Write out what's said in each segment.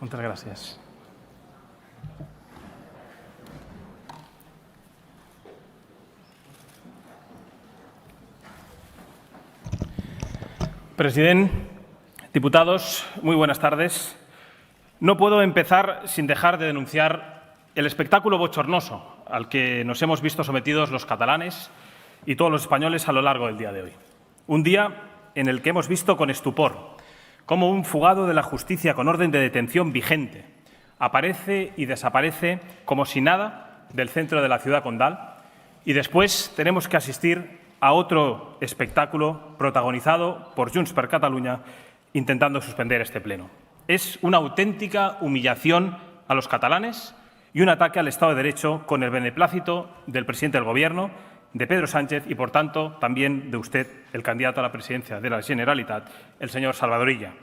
Muchas gracias. Presidente, diputados, muy buenas tardes. No puedo empezar sin dejar de denunciar el espectáculo bochornoso al que nos hemos visto sometidos los catalanes y todos los españoles a lo largo del día de hoy. Un día en el que hemos visto con estupor cómo un fugado de la justicia con orden de detención vigente aparece y desaparece como si nada del centro de la ciudad condal, y después tenemos que asistir a otro espectáculo protagonizado por Junts per Catalunya intentando suspender este pleno. Es una auténtica humillación a los catalanes y un ataque al Estado de Derecho con el beneplácito del presidente del Gobierno, de Pedro Sánchez y, por tanto, también de usted, el candidato a la presidencia de la Generalitat, el señor Salvador Illa.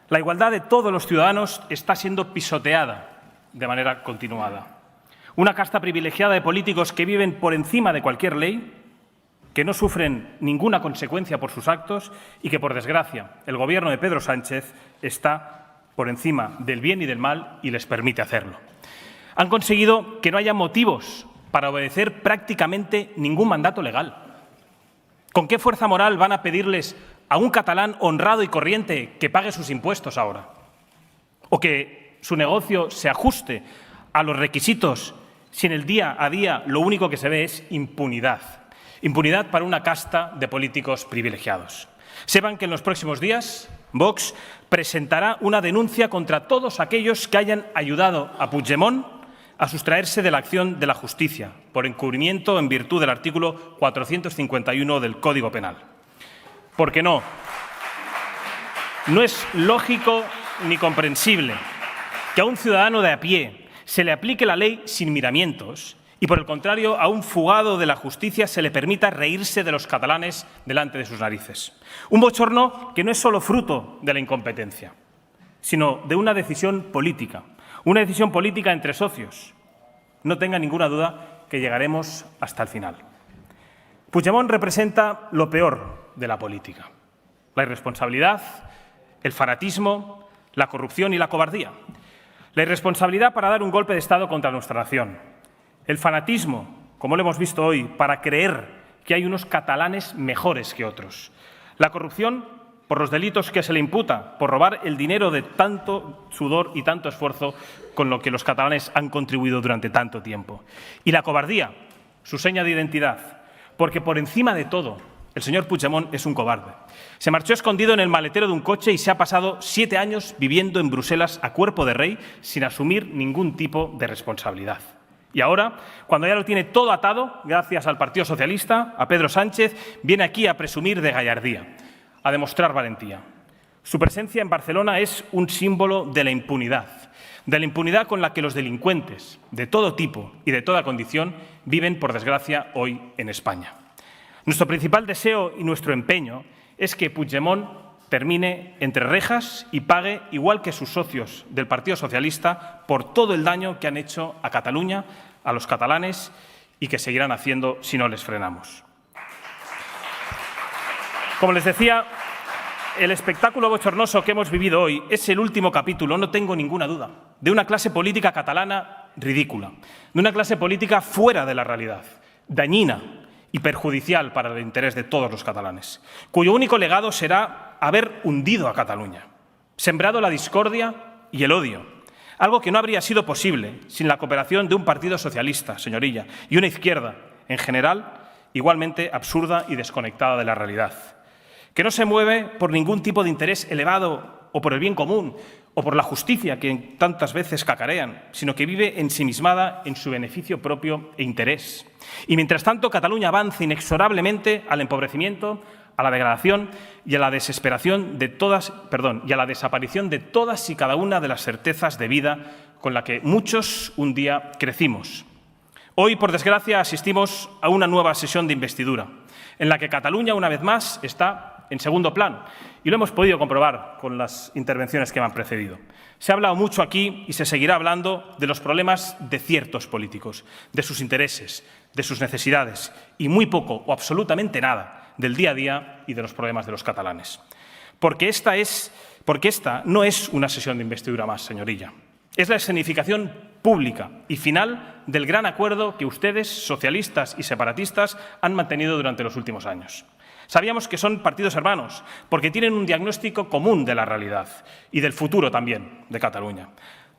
La igualdad de todos los ciudadanos está siendo pisoteada de manera continuada. Una casta privilegiada de políticos que viven por encima de cualquier ley, que no sufren ninguna consecuencia por sus actos y que, por desgracia, el Gobierno de Pedro Sánchez está por encima del bien y del mal y les permite hacerlo. Han conseguido que no haya motivos para obedecer prácticamente ningún mandato legal. ¿Con qué fuerza moral van a pedirles a un catalán honrado y corriente que pague sus impuestos ahora? ¿O que su negocio se ajuste a los requisitos si en el día a día lo único que se ve es impunidad? Impunidad para una casta de políticos privilegiados. Sepan que en los próximos días Vox presentará una denuncia contra todos aquellos que hayan ayudado a Puigdemont a sustraerse de la acción de la justicia por encubrimiento en virtud del artículo 451 del Código Penal. Porque no es lógico ni comprensible que a un ciudadano de a pie se le aplique la ley sin miramientos y, por el contrario, a un fugado de la justicia se le permita reírse de los catalanes delante de sus narices. Un bochorno que no es solo fruto de la incompetencia, sino de una decisión política entre socios. No tenga ninguna duda que llegaremos hasta el final. Puigdemont representa lo peor de la política: la irresponsabilidad, el fanatismo, la corrupción y la cobardía. La irresponsabilidad para dar un golpe de Estado contra nuestra nación. El fanatismo, como lo hemos visto hoy, para creer que hay unos catalanes mejores que otros. La corrupción, por los delitos que se le imputa, por robar el dinero de tanto sudor y tanto esfuerzo con lo que los catalanes han contribuido durante tanto tiempo. Y la cobardía, su seña de identidad, porque por encima de todo, el señor Puigdemont es un cobarde. Se marchó escondido en el maletero de un coche y se ha pasado 7 años viviendo en Bruselas a cuerpo de rey sin asumir ningún tipo de responsabilidad. Y ahora, cuando ya lo tiene todo atado, gracias al Partido Socialista, a Pedro Sánchez, viene aquí a presumir de gallardía, a demostrar valentía. Su presencia en Barcelona es un símbolo de la impunidad con la que los delincuentes de todo tipo y de toda condición viven, por desgracia, hoy en España. Nuestro principal deseo y nuestro empeño es que Puigdemont termine entre rejas y pague, igual que sus socios del Partido Socialista, por todo el daño que han hecho a Cataluña, a los catalanes, y que seguirán haciendo si no les frenamos. Como les decía, el espectáculo bochornoso que hemos vivido hoy es el último capítulo, no tengo ninguna duda, de una clase política catalana ridícula, de una clase política fuera de la realidad, dañina y perjudicial para el interés de todos los catalanes, cuyo único legado será haber hundido a Cataluña, sembrado la discordia y el odio, algo que no habría sido posible sin la cooperación de un partido socialista, señor Illa, y una izquierda, en general, igualmente absurda y desconectada de la realidad, que no se mueve por ningún tipo de interés elevado o por el bien común o por la justicia que tantas veces cacarean, sino que vive ensimismada en su beneficio propio e interés. Y mientras tanto, Cataluña avanza inexorablemente al empobrecimiento, a la degradación y a la desaparición de todas y cada una de las certezas de vida con la que muchos un día crecimos. Hoy, por desgracia, asistimos a una nueva sesión de investidura, en la que Cataluña, una vez más, está en segundo plano, y lo hemos podido comprobar con las intervenciones que me han precedido. Se ha hablado mucho aquí y se seguirá hablando de los problemas de ciertos políticos, de sus intereses, de sus necesidades, y muy poco o absolutamente nada del día a día y de los problemas de los catalanes. Porque esta es Porque esta no es una sesión de investidura más, señoría. Es la escenificación pública y final del gran acuerdo que ustedes, socialistas y separatistas, han mantenido durante los últimos años. Sabíamos que son partidos hermanos, porque tienen un diagnóstico común de la realidad y del futuro también de Cataluña.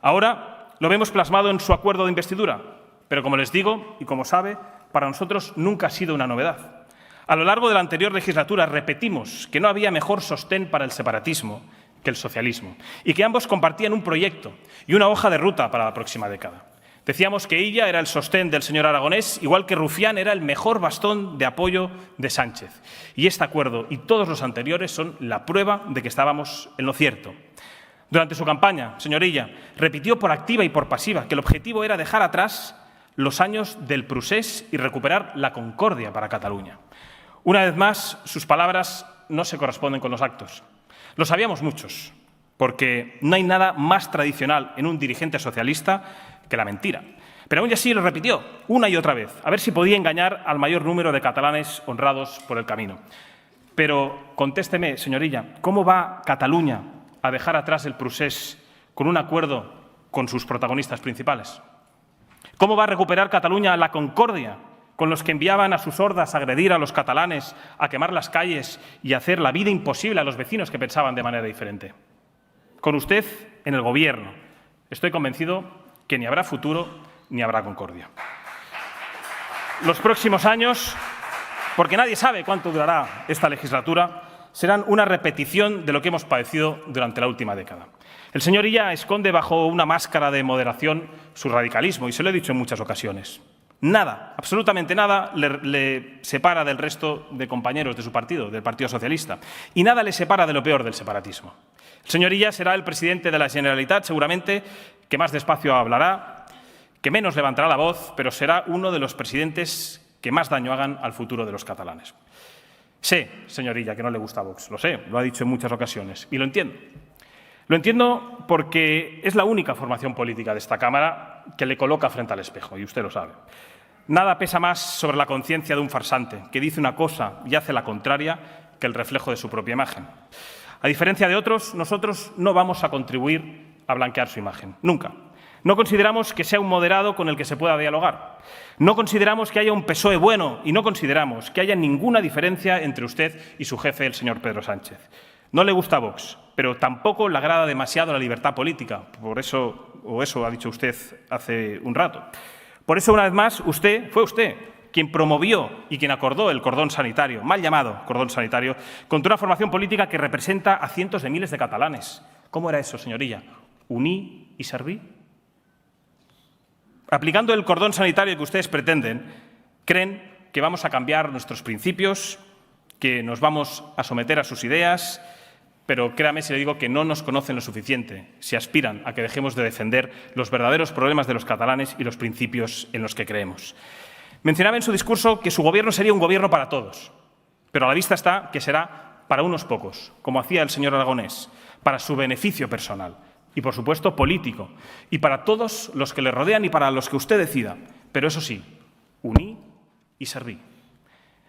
Ahora lo vemos plasmado en su acuerdo de investidura, pero como les digo, y como sabe, para nosotros nunca ha sido una novedad. A lo largo de la anterior legislatura repetimos que no había mejor sostén para el separatismo que el socialismo, y que ambos compartían un proyecto y una hoja de ruta para la próxima década. Decíamos que Illa era el sostén del señor Aragonés, igual que Rufián era el mejor bastón de apoyo de Sánchez. Y este acuerdo y todos los anteriores son la prueba de que estábamos en lo cierto. Durante su campaña, señor Illa, repitió por activa y por pasiva que el objetivo era dejar atrás los años del procés y recuperar la concordia para Cataluña. Una vez más, sus palabras no se corresponden con los actos. Lo sabíamos muchos, porque no hay nada más tradicional en un dirigente socialista que la mentira. Pero aún así lo repitió una y otra vez, a ver si podía engañar al mayor número de catalanes honrados por el camino. Pero contésteme, señor Illa, ¿cómo va Cataluña a dejar atrás el procés con un acuerdo con sus protagonistas principales? ¿Cómo va a recuperar Cataluña la concordia con los que enviaban a sus hordas a agredir a los catalanes, a quemar las calles y a hacer la vida imposible a los vecinos que pensaban de manera diferente? Con usted en el Gobierno, estoy convencido que ni habrá futuro ni habrá concordia. Los próximos años, porque nadie sabe cuánto durará esta legislatura, serán una repetición de lo que hemos padecido durante la última década. El señor Illa esconde bajo una máscara de moderación su radicalismo, y se lo he dicho en muchas ocasiones. Nada, absolutamente nada, le separa del resto de compañeros de su partido, del Partido Socialista, y nada le separa de lo peor del separatismo. El señor Illa será el presidente de la Generalitat, seguramente, que más despacio hablará, que menos levantará la voz, pero será uno de los presidentes que más daño hagan al futuro de los catalanes. Sé, señor Illa, que no le gusta Vox, lo sé, lo ha dicho en muchas ocasiones, y lo entiendo. Lo entiendo porque es la única formación política de esta Cámara que le coloca frente al espejo, y usted lo sabe. Nada pesa más sobre la conciencia de un farsante que dice una cosa y hace la contraria que el reflejo de su propia imagen. A diferencia de otros, nosotros no vamos a contribuir a blanquear su imagen, nunca. No consideramos que sea un moderado con el que se pueda dialogar. No consideramos que haya un PSOE bueno y no consideramos que haya ninguna diferencia entre usted y su jefe, el señor Pedro Sánchez. No le gusta Vox, pero tampoco le agrada demasiado la libertad política. Por eso, o eso ha dicho usted hace un rato. Por eso, una vez más, fue usted quien promovió y quien acordó el cordón sanitario, mal llamado cordón sanitario, contra una formación política que representa a cientos de miles de catalanes. ¿Cómo era eso, señor Illa? ¿Uní y serví? Aplicando el cordón sanitario que ustedes pretenden, creen que vamos a cambiar nuestros principios, que nos vamos a someter a sus ideas, pero créame si le digo que no nos conocen lo suficiente si aspiran a que dejemos de defender los verdaderos problemas de los catalanes y los principios en los que creemos. Mencionaba en su discurso que su gobierno sería un gobierno para todos, pero a la vista está que será para unos pocos, como hacía el señor Aragonés, para su beneficio personal y, por supuesto, político, y para todos los que le rodean y para los que usted decida. Pero eso sí, uní y serví.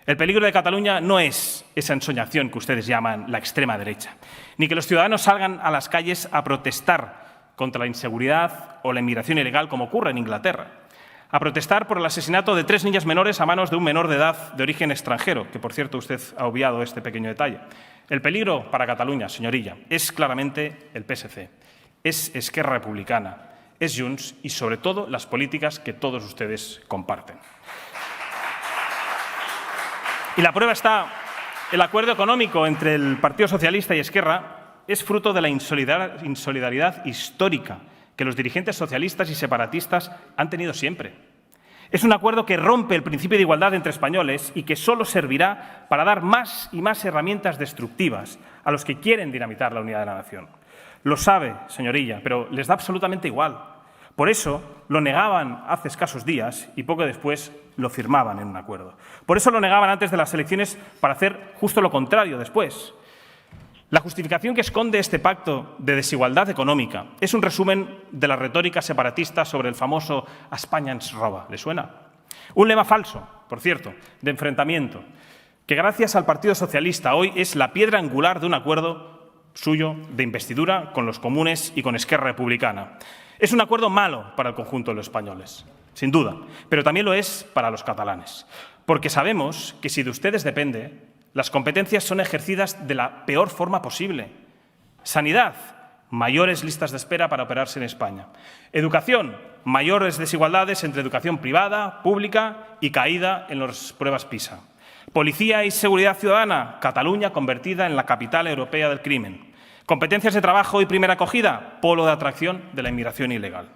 El peligro de Cataluña no es esa ensoñación que ustedes llaman la extrema derecha, ni que los ciudadanos salgan a las calles a protestar contra la inseguridad o la inmigración ilegal, como ocurre en Inglaterra, a protestar por el asesinato de 3 niñas menores a manos de un menor de edad de origen extranjero, que, por cierto, usted ha obviado este pequeño detalle. El peligro para Cataluña, señor Illa, es claramente el PSC, es Esquerra Republicana, es Junts y, sobre todo, las políticas que todos ustedes comparten. Y la prueba está, el acuerdo económico entre el Partido Socialista y Esquerra es fruto de la insolidaridad histórica que los dirigentes socialistas y separatistas han tenido siempre. Es un acuerdo que rompe el principio de igualdad entre españoles y que solo servirá para dar más y más herramientas destructivas a los que quieren dinamitar la unidad de la nación. Lo sabe, señor Illa, pero les da absolutamente igual. Por eso lo negaban hace escasos días y poco después lo firmaban en un acuerdo. Por eso lo negaban antes de las elecciones para hacer justo lo contrario después. La justificación que esconde este pacto de desigualdad económica es un resumen de la retórica separatista sobre el famoso «A España ens roba». ¿Le suena? Un lema falso, por cierto, de enfrentamiento, que gracias al Partido Socialista hoy es la piedra angular de un acuerdo suyo de investidura con los comunes y con Esquerra Republicana. Es un acuerdo malo para el conjunto de los españoles, sin duda, pero también lo es para los catalanes, porque sabemos que si de ustedes depende, las competencias son ejercidas de la peor forma posible. Sanidad, mayores listas de espera para operarse en España. Educación, mayores desigualdades entre educación privada, pública y caída en las pruebas PISA. Policía y seguridad ciudadana, Cataluña convertida en la capital europea del crimen. Competencias de trabajo y primera acogida, polo de atracción de la inmigración ilegal.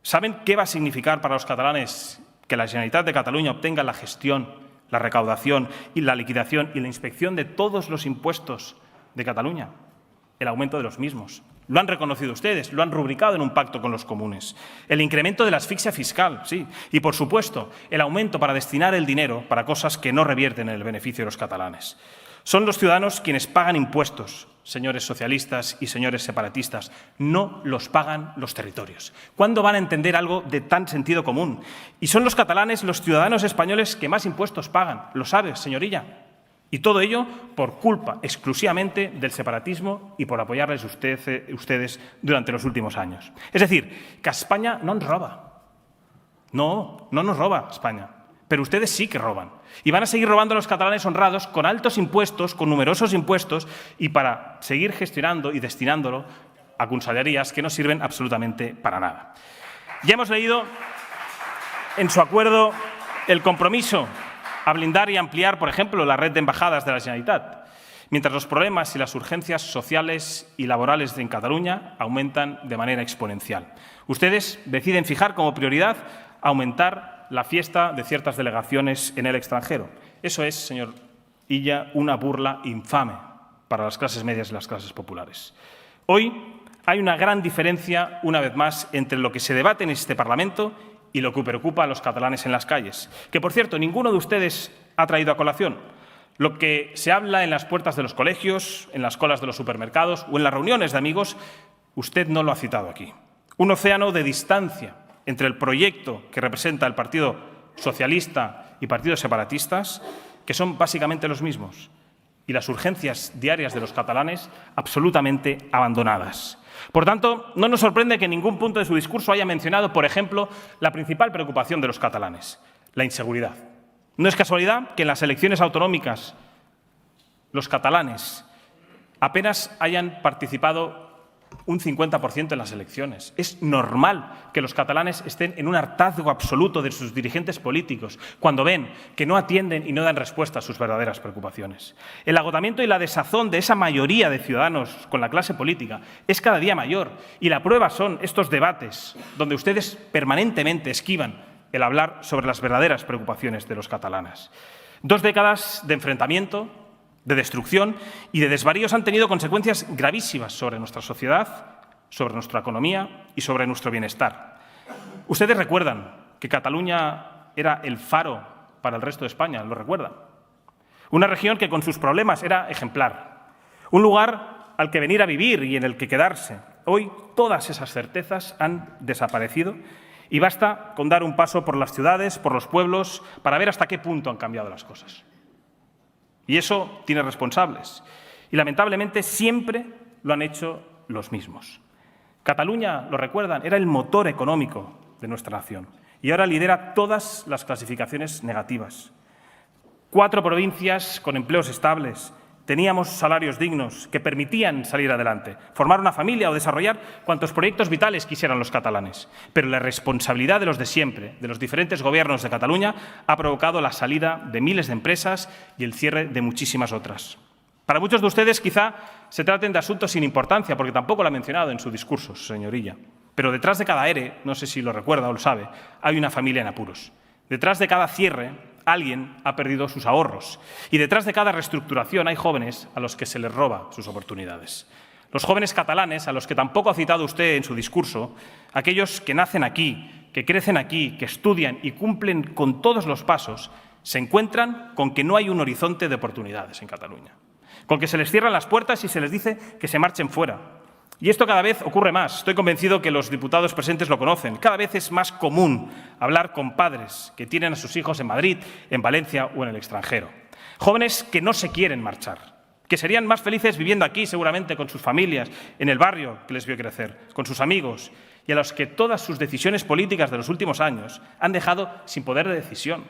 ¿Saben qué va a significar para los catalanes que la Generalitat de Cataluña obtenga la gestión, la recaudación y la liquidación y la inspección de todos los impuestos de Cataluña? El aumento de los mismos. Lo han reconocido ustedes, lo han rubricado en un pacto con los comunes. El incremento de la asfixia fiscal, sí. Y, por supuesto, el aumento para destinar el dinero para cosas que no revierten en el beneficio de los catalanes. Son los ciudadanos quienes pagan impuestos, señores socialistas y señores separatistas. No los pagan los territorios. ¿Cuándo van a entender algo de tan sentido común? Y son los catalanes, los ciudadanos españoles que más impuestos pagan. ¿Lo sabe, señorilla? Y todo ello por culpa exclusivamente del separatismo y por apoyarles ustedes durante los últimos años. Es decir, que a España no nos roba. No nos roba España. Pero ustedes sí que roban. Y van a seguir robando a los catalanes honrados con altos impuestos, con numerosos impuestos y para seguir gestionando y destinándolo a consellerías que no sirven absolutamente para nada. Ya hemos leído en su acuerdo el compromiso a blindar y ampliar, por ejemplo, la red de embajadas de la Generalitat, mientras los problemas y las urgencias sociales y laborales en Cataluña aumentan de manera exponencial. Ustedes deciden fijar como prioridad aumentar la fiesta de ciertas delegaciones en el extranjero. Eso es, señor Illa, una burla infame para las clases medias y las clases populares. Hoy hay una gran diferencia, una vez más, entre lo que se debate en este Parlamento y lo que preocupa a los catalanes en las calles, que, por cierto, ninguno de ustedes ha traído a colación. Lo que se habla en las puertas de los colegios, en las colas de los supermercados o en las reuniones de amigos, usted no lo ha citado aquí. Un océano de distancia entre el proyecto que representa el Partido Socialista y partidos separatistas, que son básicamente los mismos, y las urgencias diarias de los catalanes absolutamente abandonadas. Por tanto, no nos sorprende que en ningún punto de su discurso haya mencionado, por ejemplo, la principal preocupación de los catalanes, la inseguridad. No es casualidad que en las elecciones autonómicas los catalanes apenas hayan participado un 50% en las elecciones. Es normal que los catalanes estén en un hartazgo absoluto de sus dirigentes políticos cuando ven que no atienden y no dan respuesta a sus verdaderas preocupaciones. El agotamiento y la desazón de esa mayoría de ciudadanos con la clase política es cada día mayor y la prueba son estos debates donde ustedes permanentemente esquivan el hablar sobre las verdaderas preocupaciones de los catalanes. 2 décadas de enfrentamiento, de destrucción y de desvaríos han tenido consecuencias gravísimas sobre nuestra sociedad, sobre nuestra economía y sobre nuestro bienestar. Ustedes recuerdan que Cataluña era el faro para el resto de España, ¿lo recuerdan? Una región que con sus problemas era ejemplar, un lugar al que venir a vivir y en el que quedarse. Hoy todas esas certezas han desaparecido y basta con dar un paso por las ciudades, por los pueblos, para ver hasta qué punto han cambiado las cosas. Y eso tiene responsables. Y lamentablemente siempre lo han hecho los mismos. Cataluña, lo recuerdan, era el motor económico de nuestra nación y ahora lidera todas las clasificaciones negativas. 4 provincias con empleos estables. Teníamos salarios dignos que permitían salir adelante, formar una familia o desarrollar cuantos proyectos vitales quisieran los catalanes. Pero la responsabilidad de los de siempre, de los diferentes gobiernos de Cataluña, ha provocado la salida de miles de empresas y el cierre de muchísimas otras. Para muchos de ustedes quizá se traten de asuntos sin importancia, porque tampoco lo ha mencionado en su discurso, señorilla. Pero detrás de cada ERE, no sé si lo recuerda o lo sabe, hay una familia en apuros. Detrás de cada cierre, alguien ha perdido sus ahorros y detrás de cada reestructuración hay jóvenes a los que se les roba sus oportunidades. Los jóvenes catalanes, a los que tampoco ha citado usted en su discurso, aquellos que nacen aquí, que crecen aquí, que estudian y cumplen con todos los pasos, se encuentran con que no hay un horizonte de oportunidades en Cataluña, con que se les cierran las puertas y se les dice que se marchen fuera. Y esto cada vez ocurre más. Estoy convencido que los diputados presentes lo conocen. Cada vez es más común hablar con padres que tienen a sus hijos en Madrid, en Valencia o en el extranjero. Jóvenes que no se quieren marchar, que serían más felices viviendo aquí, seguramente, con sus familias, en el barrio que les vio crecer, con sus amigos, y a los que todas sus decisiones políticas de los últimos años han dejado sin poder de decisión.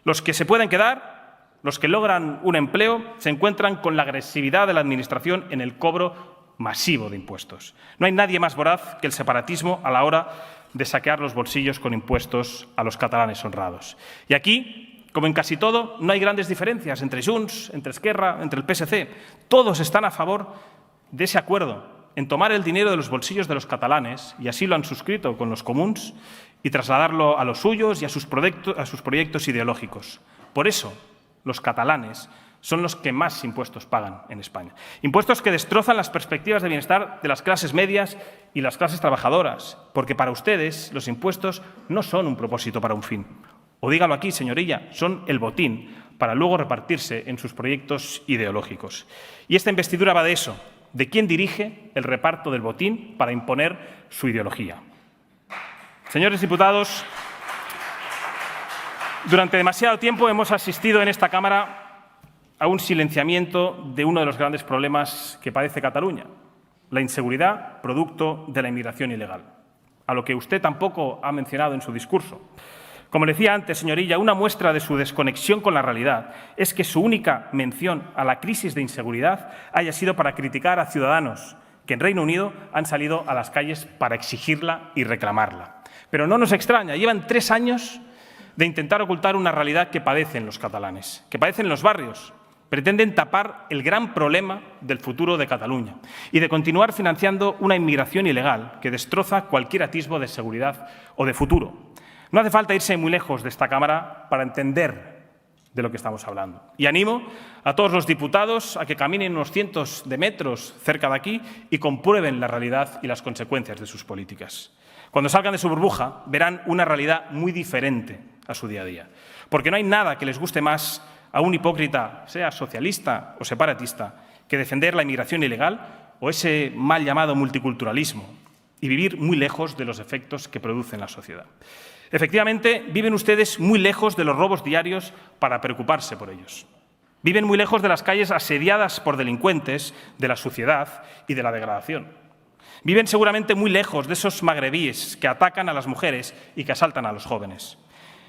Los que se pueden quedar, los que logran un empleo, se encuentran con la agresividad de la Administración en el cobro masivo de impuestos. No hay nadie más voraz que el separatismo a la hora de saquear los bolsillos con impuestos a los catalanes honrados. Y aquí, como en casi todo, no hay grandes diferencias entre Junts, entre Esquerra, entre el PSC. Todos están a favor de ese acuerdo, en tomar el dinero de los bolsillos de los catalanes, y así lo han suscrito con los comuns, y trasladarlo a los suyos y a sus proyectos ideológicos. Por eso, los catalanes son los que más impuestos pagan en España. Impuestos que destrozan las perspectivas de bienestar de las clases medias y las clases trabajadoras, porque para ustedes los impuestos no son un propósito para un fin. O dígalo aquí, señorilla, son el botín para luego repartirse en sus proyectos ideológicos. Y esta investidura va de eso, de quién dirige el reparto del botín para imponer su ideología. Señores diputados, durante demasiado tiempo hemos asistido en esta Cámara a un silenciamiento de uno de los grandes problemas que padece Cataluña, la inseguridad producto de la inmigración ilegal, a lo que usted tampoco ha mencionado en su discurso. Como le decía antes, señorilla, una muestra de su desconexión con la realidad es que su única mención a la crisis de inseguridad haya sido para criticar a ciudadanos que en Reino Unido han salido a las calles para exigirla y reclamarla. Pero no nos extraña, llevan 3 años de intentar ocultar una realidad que padecen los catalanes, que padecen en los barrios. Pretenden tapar el gran problema del futuro de Cataluña y de continuar financiando una inmigración ilegal que destroza cualquier atisbo de seguridad o de futuro. No hace falta irse muy lejos de esta Cámara para entender de lo que estamos hablando. Y animo a todos los diputados a que caminen unos cientos de metros cerca de aquí y comprueben la realidad y las consecuencias de sus políticas. Cuando salgan de su burbuja, verán una realidad muy diferente a su día a día. Porque no hay nada que les guste más a un hipócrita, sea socialista o separatista, que defender la inmigración ilegal o ese mal llamado multiculturalismo y vivir muy lejos de los efectos que produce en la sociedad. Efectivamente, viven ustedes muy lejos de los robos diarios para preocuparse por ellos. Viven muy lejos de las calles asediadas por delincuentes, de la suciedad y de la degradación. Viven seguramente muy lejos de esos magrebíes que atacan a las mujeres y que asaltan a los jóvenes.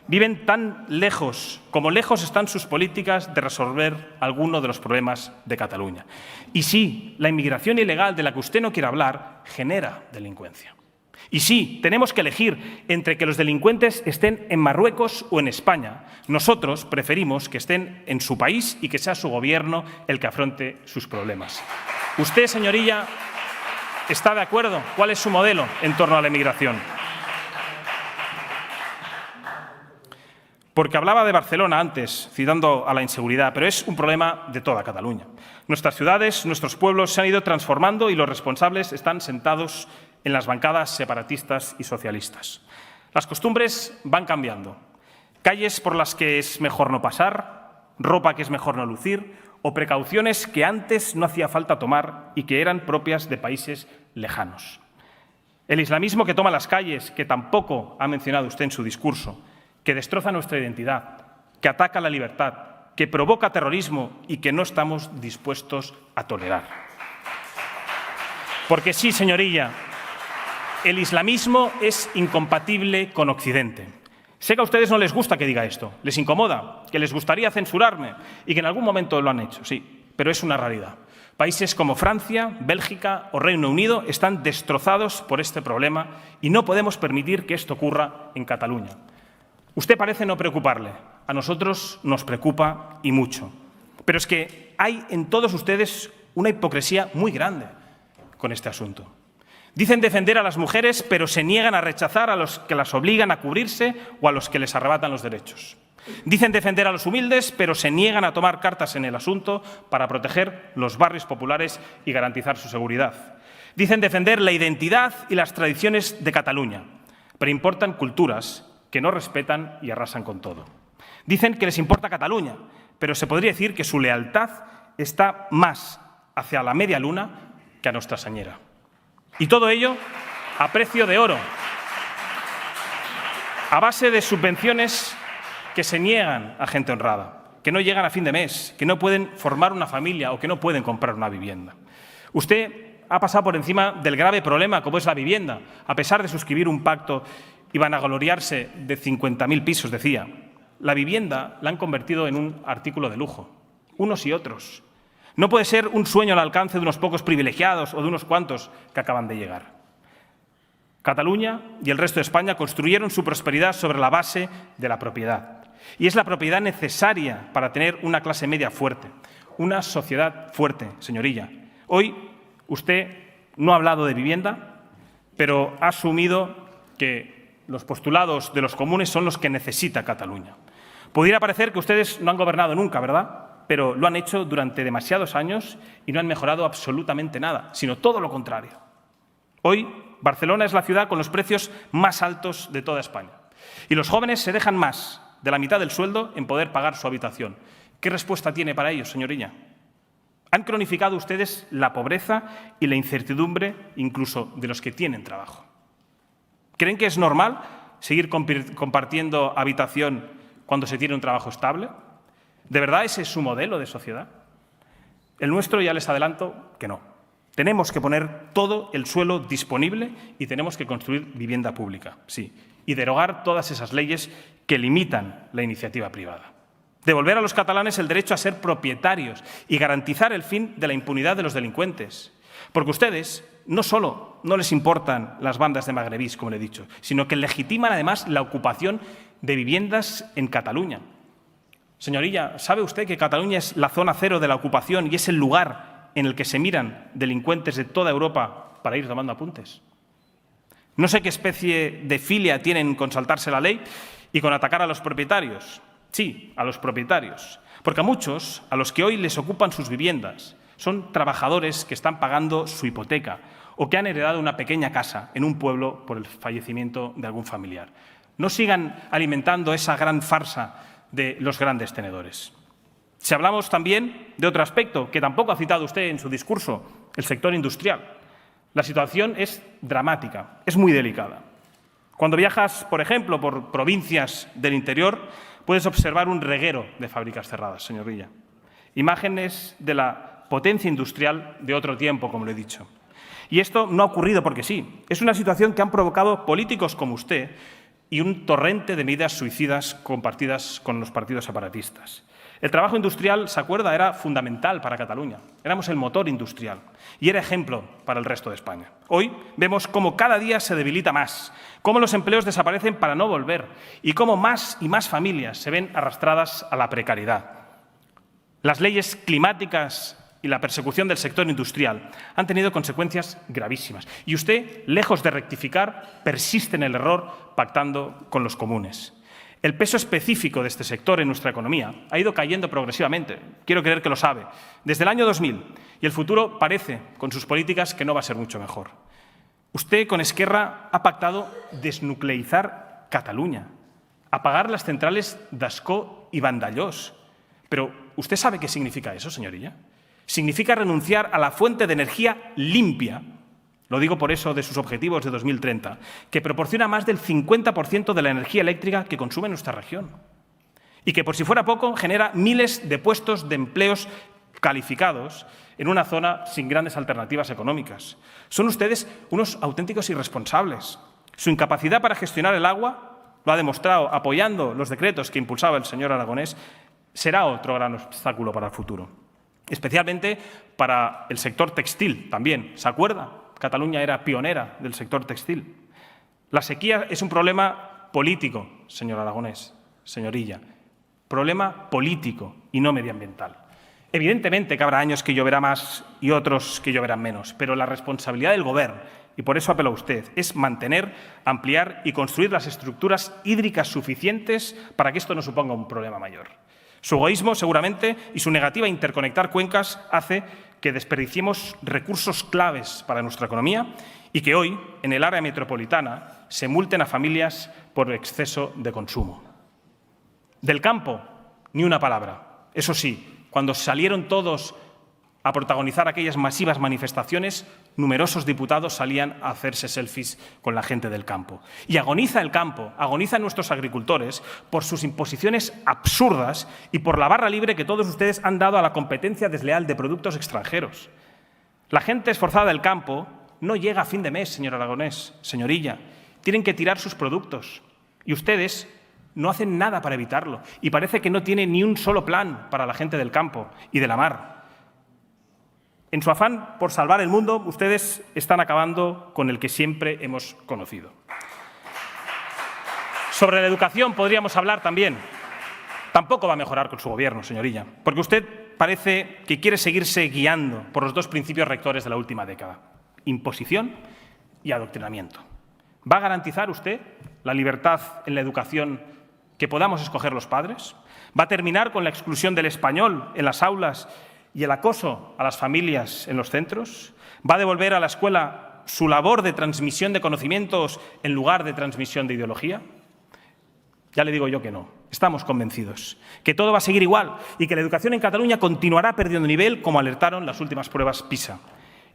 Viven tan lejos como lejos están sus políticas de resolver alguno de los problemas de Cataluña. Y sí, la inmigración ilegal de la que usted no quiere hablar genera delincuencia. Y sí, tenemos que elegir entre que los delincuentes estén en Marruecos o en España. Nosotros preferimos que estén en su país y que sea su gobierno el que afronte sus problemas. Usted, señorilla, ¿está de acuerdo? ¿Cuál es su modelo en torno a la inmigración? Porque hablaba de Barcelona antes, citando a la inseguridad, pero es un problema de toda Cataluña. Nuestras ciudades, nuestros pueblos se han ido transformando y los responsables están sentados en las bancadas separatistas y socialistas. Las costumbres van cambiando. Calles por las que es mejor no pasar, ropa que es mejor no lucir, o precauciones que antes no hacía falta tomar y que eran propias de países lejanos. El islamismo que toma las calles, que tampoco ha mencionado usted en su discurso, que destroza nuestra identidad, que ataca la libertad, que provoca terrorismo y que no estamos dispuestos a tolerar. Porque sí, señorilla, el islamismo es incompatible con Occidente. Sé que a ustedes no les gusta que diga esto, les incomoda, que les gustaría censurarme y que en algún momento lo han hecho, sí, pero es una realidad. Países como Francia, Bélgica o Reino Unido están destrozados por este problema y no podemos permitir que esto ocurra en Cataluña. Usted parece no preocuparle, a nosotros nos preocupa y mucho. Pero es que hay en todos ustedes una hipocresía muy grande con este asunto. Dicen defender a las mujeres, pero se niegan a rechazar a los que las obligan a cubrirse o a los que les arrebatan los derechos. Dicen defender a los humildes, pero se niegan a tomar cartas en el asunto para proteger los barrios populares y garantizar su seguridad. Dicen defender la identidad y las tradiciones de Cataluña, pero importan culturas que no respetan y arrasan con todo. Dicen que les importa Cataluña, pero se podría decir que su lealtad está más hacia la media luna que a Nuestra Señera. Y todo ello a precio de oro, a base de subvenciones que se niegan a gente honrada. que no llegan a fin de mes, que no pueden formar una familia o que no pueden comprar una vivienda. Usted ha pasado por encima del grave problema como es la vivienda, a pesar de suscribir un pacto y vanagloriarse de 50.000 pisos, decía. La vivienda la han convertido en un artículo de lujo, unos y otros. No puede ser un sueño al alcance de unos pocos privilegiados o de unos cuantos que acaban de llegar. Cataluña y el resto de España construyeron su prosperidad sobre la base de la propiedad. Y es la propiedad necesaria para tener una clase media fuerte, una sociedad fuerte, señorilla. Hoy usted no ha hablado de vivienda, pero ha asumido que los postulados de los comunes son los que necesita Cataluña. Pudiera parecer que ustedes no han gobernado nunca, ¿verdad? Pero lo han hecho durante demasiados años y no han mejorado absolutamente nada, sino todo lo contrario. Hoy, Barcelona es la ciudad con los precios más altos de toda España. Y los jóvenes se dejan más de la mitad del sueldo en poder pagar su habitación. ¿Qué respuesta tiene para ellos, señorilla? Han cronificado ustedes la pobreza y la incertidumbre incluso de los que tienen trabajo. ¿Creen que es normal seguir compartiendo habitación cuando se tiene un trabajo estable? ¿De verdad ese es su modelo de sociedad? El nuestro, ya les adelanto, que no. Tenemos que poner todo el suelo disponible y tenemos que construir vivienda pública, sí, y derogar todas esas leyes que limitan la iniciativa privada. Devolver a los catalanes el derecho a ser propietarios y garantizar el fin de la impunidad de los delincuentes. Porque ustedes no solo no les importan las bandas de magrebís, como le he dicho, sino que legitiman además la ocupación de viviendas en Cataluña. Señorilla, ¿sabe usted que Cataluña es la zona cero de la ocupación y es el lugar en el que se miran delincuentes de toda Europa para ir tomando apuntes? No sé qué especie de filia tienen con saltarse la ley y con atacar a los propietarios. Sí, a los propietarios. Porque a muchos, a los que hoy les ocupan sus viviendas, son trabajadores que están pagando su hipoteca o que han heredado una pequeña casa en un pueblo por el fallecimiento de algún familiar. No sigan alimentando esa gran farsa de los grandes tenedores. Si hablamos también de otro aspecto que tampoco ha citado usted en su discurso, el sector industrial. La situación es dramática, es muy delicada. Cuando viajas, por ejemplo, por provincias del interior, puedes observar un reguero de fábricas cerradas, señor Villa. Imágenes de la potencia industrial de otro tiempo, como le he dicho. Y esto no ha ocurrido porque sí. Es una situación que han provocado políticos como usted y un torrente de medidas suicidas compartidas con los partidos separatistas. El trabajo industrial, ¿se acuerda?, era fundamental para Cataluña. Éramos el motor industrial y era ejemplo para el resto de España. Hoy vemos cómo cada día se debilita más, cómo los empleos desaparecen para no volver y cómo más y más familias se ven arrastradas a la precariedad. Las leyes climáticas y la persecución del sector industrial han tenido consecuencias gravísimas. Y usted, lejos de rectificar, persiste en el error pactando con los comunes. El peso específico de este sector en nuestra economía ha ido cayendo progresivamente. Quiero creer que lo sabe. Desde el año 2000. Y el futuro parece, con sus políticas, que no va a ser mucho mejor. Usted, con Esquerra, ha pactado desnucleizar Cataluña, apagar las centrales d'Ascó y Vandellós. Pero, ¿usted sabe qué significa eso, señorilla? Significa renunciar a la fuente de energía limpia, lo digo por eso de sus objetivos de 2030, que proporciona más del 50% de la energía eléctrica que consume nuestra región y que, por si fuera poco, genera miles de puestos de empleos calificados en una zona sin grandes alternativas económicas. Son ustedes unos auténticos irresponsables. Su incapacidad para gestionar el agua, lo ha demostrado apoyando los decretos que impulsaba el señor Aragonés, será otro gran obstáculo para el futuro. Especialmente para el sector textil también. ¿Se acuerda? Cataluña era pionera del sector textil. La sequía es un problema político, señor Aragonés, señorilla. Problema político y no medioambiental. Evidentemente que habrá años que lloverá más y otros que lloverán menos, pero la responsabilidad del Gobierno, y por eso apelo a usted, es mantener, ampliar y construir las estructuras hídricas suficientes para que esto no suponga un problema mayor. Su egoísmo, seguramente, y su negativa a interconectar cuencas hace que desperdiciemos recursos claves para nuestra economía y que hoy, en el área metropolitana, se multen a familias por exceso de consumo. Del campo, ni una palabra. Eso sí, cuando salieron todos a protagonizar aquellas masivas manifestaciones, numerosos diputados salían a hacerse selfies con la gente del campo. Y agoniza el campo, agonizan nuestros agricultores por sus imposiciones absurdas y por la barra libre que todos ustedes han dado a la competencia desleal de productos extranjeros. La gente esforzada del campo no llega a fin de mes, señor Aragonés, señorilla. Tienen que tirar sus productos. Y ustedes no hacen nada para evitarlo. Y parece que no tienen ni un solo plan para la gente del campo y de la mar. En su afán por salvar el mundo, ustedes están acabando con el que siempre hemos conocido. Sobre la educación podríamos hablar también. Tampoco va a mejorar con su gobierno, señorilla, porque usted parece que quiere seguirse guiando por los dos principios rectores de la última década: imposición y adoctrinamiento. ¿Va a garantizar usted la libertad en la educación que podamos escoger los padres? ¿Va a terminar con la exclusión del español en las aulas y el acoso a las familias en los centros? ¿Va a devolver a la escuela su labor de transmisión de conocimientos en lugar de transmisión de ideología? Ya le digo yo que no. Estamos convencidos que todo va a seguir igual y que la educación en Cataluña continuará perdiendo nivel, como alertaron las últimas pruebas PISA.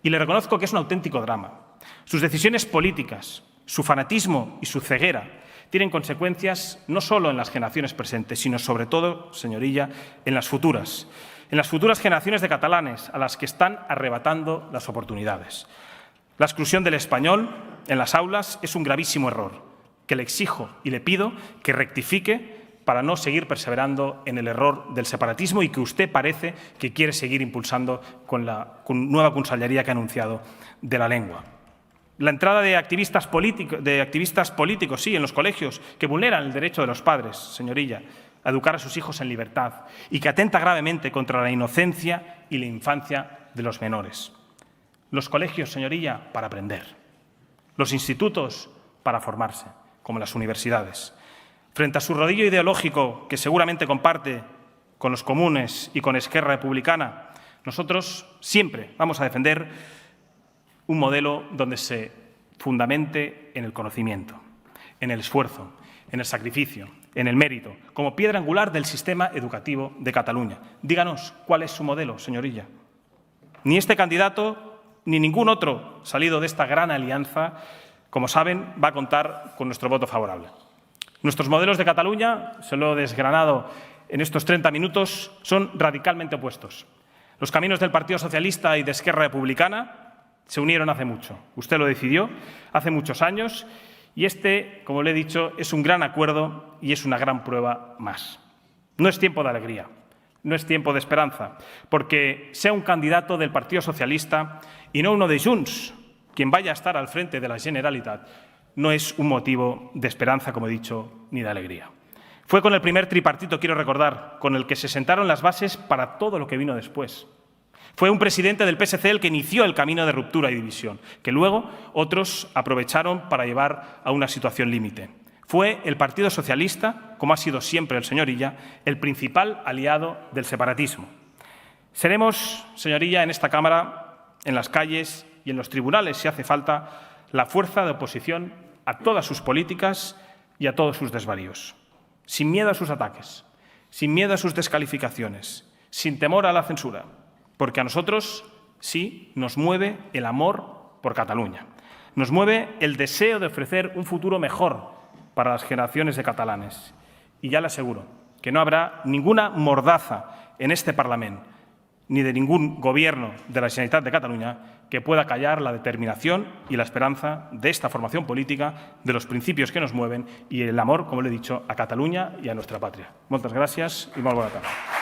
Y le reconozco que es un auténtico drama. Sus decisiones políticas, su fanatismo y su ceguera tienen consecuencias no solo en las generaciones presentes, sino sobre todo, señorilla, en las futuras generaciones de catalanes a las que están arrebatando las oportunidades. La exclusión del español en las aulas es un gravísimo error que le exijo y le pido que rectifique para no seguir perseverando en el error del separatismo y que usted parece que quiere seguir impulsando con la nueva consellería que ha anunciado de la lengua. La entrada de activistas políticos, sí, en los colegios, que vulneran el derecho de los padres, señorilla, a educar a sus hijos en libertad y que atenta gravemente contra la inocencia y la infancia de los menores. Los colegios, señorilla, para aprender. Los institutos para formarse, como las universidades. Frente a su rodillo ideológico, que seguramente comparte con los comunes y con Esquerra Republicana, nosotros siempre vamos a defender un modelo donde se fundamente en el conocimiento, en el esfuerzo, en el sacrificio, en el mérito, como piedra angular del sistema educativo de Cataluña. Díganos cuál es su modelo, señorilla. Ni este candidato ni ningún otro salido de esta gran alianza, como saben, va a contar con nuestro voto favorable. Nuestros modelos de Cataluña, se lo he desgranado en estos 30 minutos, son radicalmente opuestos. Los caminos del Partido Socialista y de Esquerra Republicana se unieron hace mucho. Usted lo decidió hace muchos años y este, como le he dicho, es un gran acuerdo y es una gran prueba más. No es tiempo de alegría, no es tiempo de esperanza, porque sea un candidato del Partido Socialista y no uno de Junts quien vaya a estar al frente de la Generalitat, no es un motivo de esperanza, como he dicho, ni de alegría. Fue con el primer tripartito, quiero recordar, con el que se sentaron las bases para todo lo que vino después. Fue un presidente del PSC el que inició el camino de ruptura y división, que luego otros aprovecharon para llevar a una situación límite. Fue el Partido Socialista, como ha sido siempre el señor Illa, el principal aliado del separatismo. Seremos, señor Illa, en esta Cámara, en las calles y en los tribunales, si hace falta, la fuerza de oposición a todas sus políticas y a todos sus desvaríos. Sin miedo a sus ataques, sin miedo a sus descalificaciones, sin temor a la censura, porque a nosotros sí nos mueve el amor por Cataluña. Nos mueve el deseo de ofrecer un futuro mejor para las generaciones de catalanes. Y ya le aseguro que no habrá ninguna mordaza en este Parlamento, ni de ningún gobierno de la Generalitat de Cataluña que pueda callar la determinación y la esperanza de esta formación política, de los principios que nos mueven y el amor, como le he dicho, a Cataluña y a nuestra patria. Moltes gràcies i molt bona tarda.